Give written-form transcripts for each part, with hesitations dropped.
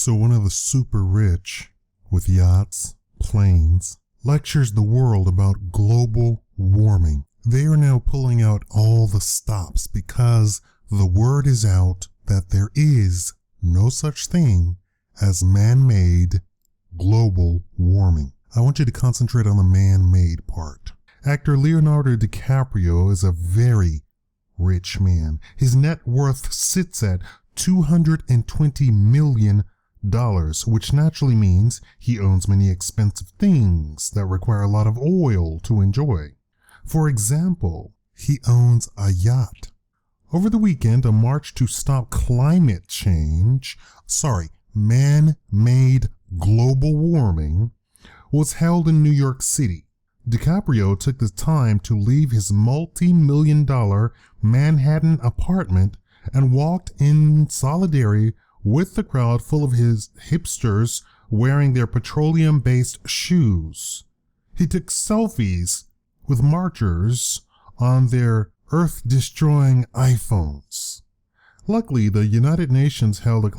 So one of the super rich with yachts, planes, lectures the world about global warming. They are now pulling out all the stops because the word is out that there is no such thing as man-made global warming. I want you to concentrate on the man-made part. Actor Leonardo Dicaprio is a very rich man. His net worth sits at $220 million, which naturally means he owns many expensive things that require a lot of oil to enjoy. For example, he owns a yacht. Over the weekend, a march to stop climate change, man-made global warming, was held in New York City. DiCaprio took the time to leave his multi-million-dollar Manhattan apartment and walked in solidarity with the crowd full of his hipsters wearing their petroleum-based shoes. He took selfies with marchers on their earth-destroying iPhones. Luckily, the United Nations held a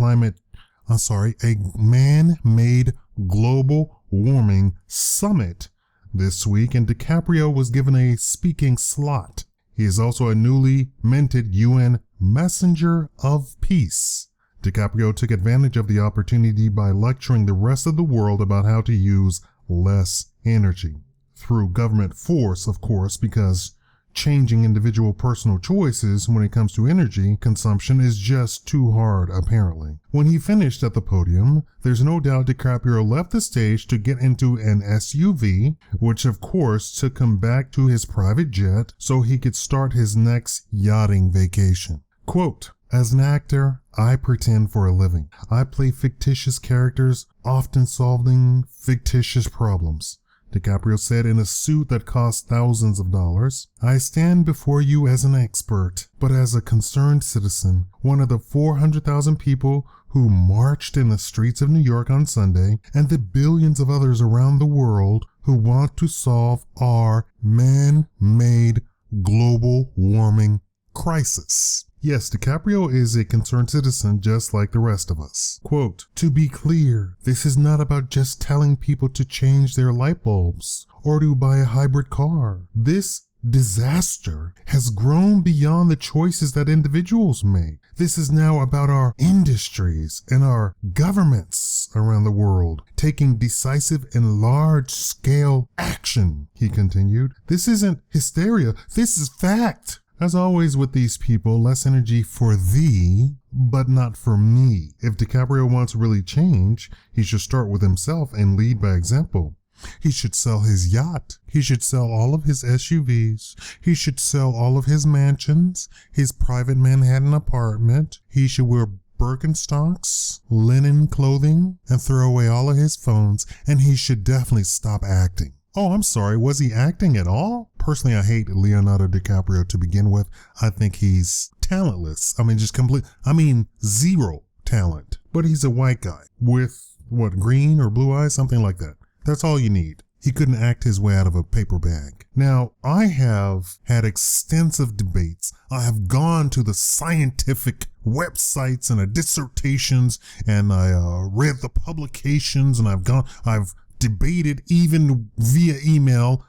man-made global warming summit this week, and DiCaprio was given a speaking slot. He is also a newly minted UN Messenger of Peace. DiCaprio took advantage of the opportunity by lecturing the rest of the world about how to use less energy. Through government force, of course, because changing individual personal choices when it comes to energy consumption is just too hard, apparently. When he finished at the podium, there's no doubt DiCaprio left the stage to get into an SUV, which of course took him back to his private jet so he could start his next yachting vacation. Quote, "As an actor, I pretend for a living. I play fictitious characters, often solving fictitious problems," DiCaprio said in a suit that cost thousands of dollars. "I stand before you as an expert, but as a concerned citizen, one of the 400,000 people who marched in the streets of New York on Sunday, and the billions of others around the world who want to solve our man-made global warming crisis." Yes, DiCaprio is a concerned citizen just like the rest of us. Quote, "To be clear, this is not about just telling people to change their light bulbs or to buy a hybrid car. This disaster has grown beyond the choices that individuals make. This is now about our industries and our governments around the world taking decisive and large-scale action," he continued. "This isn't hysteria, this is fact. As always with these people, less energy for thee, but not for me. If DiCaprio wants to really change, he should start with himself and lead by example. He should sell his yacht. He should sell all of his SUVs. He should sell all of his mansions, his private Manhattan apartment. He should wear Birkenstocks, linen clothing, and throw away all of his phones. And he should definitely stop acting. Oh, I'm sorry, was he acting at all? Personally, I hate Leonardo DiCaprio to begin with. I think he's talentless. Zero talent. But he's a white guy with, green or blue eyes? Something like that. That's all you need. He couldn't act his way out of a paper bag. Now, I have had extensive debates. I have gone to the scientific websites and dissertations, and I read the publications, and I've debated even via email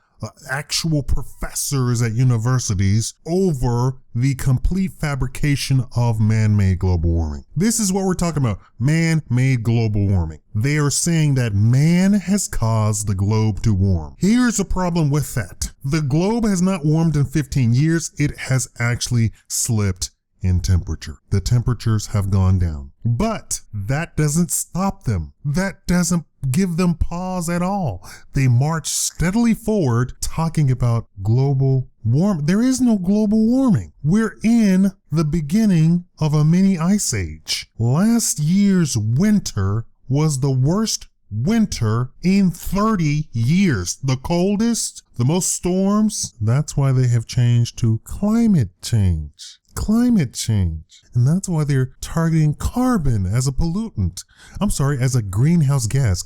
actual professors at universities over the complete fabrication of man-made global warming. This is what we're talking about, man-made global warming. They are saying that man has caused the globe to warm. Here's the problem with that. The globe has not warmed in 15 years. It has actually slipped in temperature. The temperatures have gone down. But that doesn't stop them. That doesn't give them pause at all. They march steadily forward talking about global warming. There is no global warming. We're in the beginning of a mini ice age. Last year's winter was the worst winter in 30 years. The coldest, the most storms. That's why they have changed to climate change. Climate change. And that's why they're targeting carbon as a pollutant. As a greenhouse gas.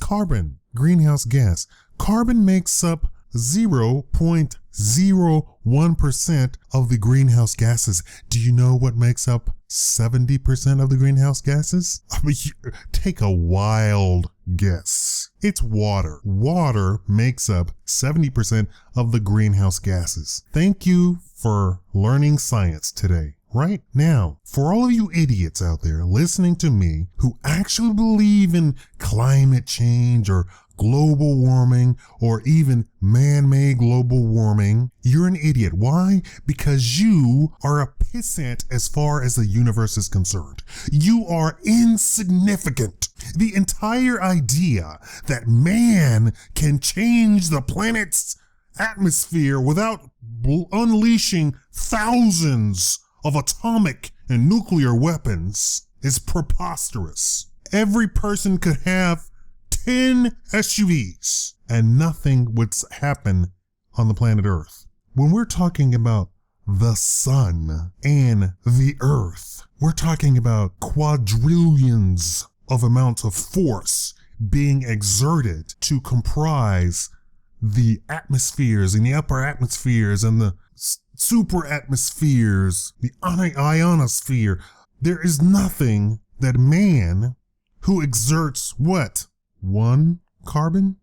Greenhouse gas. Carbon makes up 0.01% of the greenhouse gases. Do you know what makes up 70% of the greenhouse gases? I mean, take a wild guess. It's water. Water makes up 70% of the greenhouse gases. Thank you for learning science today. Right now, for all of you idiots out there listening to me who actually believe in climate change or global warming or even man-made global warming, you're an idiot. Why? Because you are a pissant as far as the universe is concerned. You are insignificant. The entire idea that man can change the planet's atmosphere without unleashing thousands of atomic and nuclear weapons is preposterous. Every person could have 10 SUVs and nothing would happen on the planet Earth. When we're talking about the sun and the earth, we're talking about quadrillions of amounts of force being exerted to comprise the atmospheres and the upper atmospheres and the super atmospheres, the ionosphere. There is nothing that man, who exerts what? One carbon?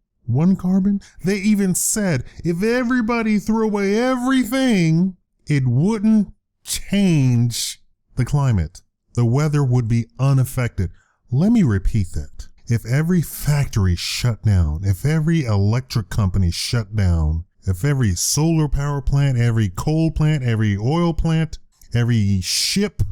They even said if everybody threw away everything, it wouldn't change the climate. The weather would be unaffected. Let me repeat that. If every factory shut down, if every electric company shut down, if every solar power plant, every coal plant, every oil plant, every ship,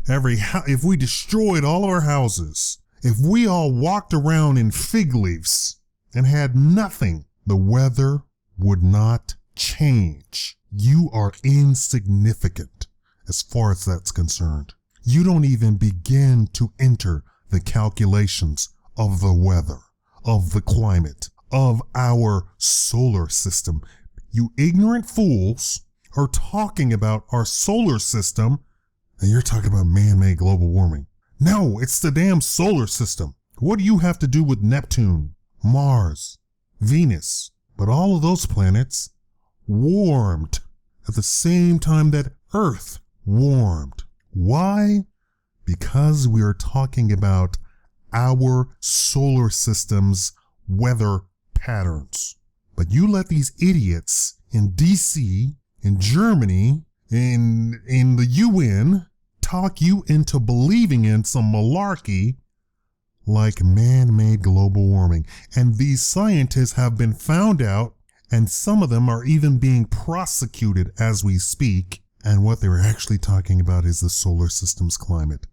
if we destroyed all of our houses, if we all walked around in fig leaves and had nothing, the weather would not change. You are insignificant as far as that's concerned. You don't even begin to enter the calculations of the weather, of the climate, of our solar system. You ignorant fools are talking about our solar system, and you're talking about man-made global warming. No, it's the damn solar system. What do you have to do with Neptune, Mars, Venus? But all of those planets warmed at the same time that Earth warmed. Why? Because we are talking about our solar system's weather patterns. But you let these idiots in DC, in Germany, in the UN, talk you into believing in some malarkey like man-made global warming. And these scientists have been found out, and some of them are even being prosecuted as we speak. And what they're actually talking about is the solar system's climate,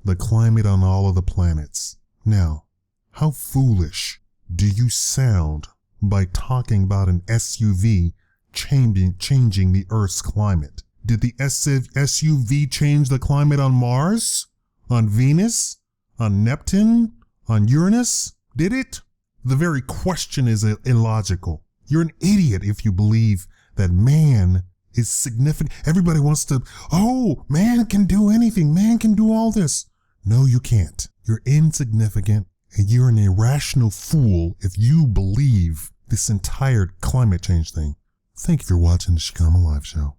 the climate on all of the planets. Now, how foolish do you sound by talking about an SUV changing the Earth's climate? Did the SUV change the climate on Mars, on Venus, on Neptune, on Uranus? Did it? The very question is illogical. You're an idiot if you believe that man is significant. Everybody wants to, oh, man can do anything. Man can do all this. No, you can't. You're insignificant, and you're an irrational fool if you believe this entire climate change thing. Thank you for watching the Shikama Live Show.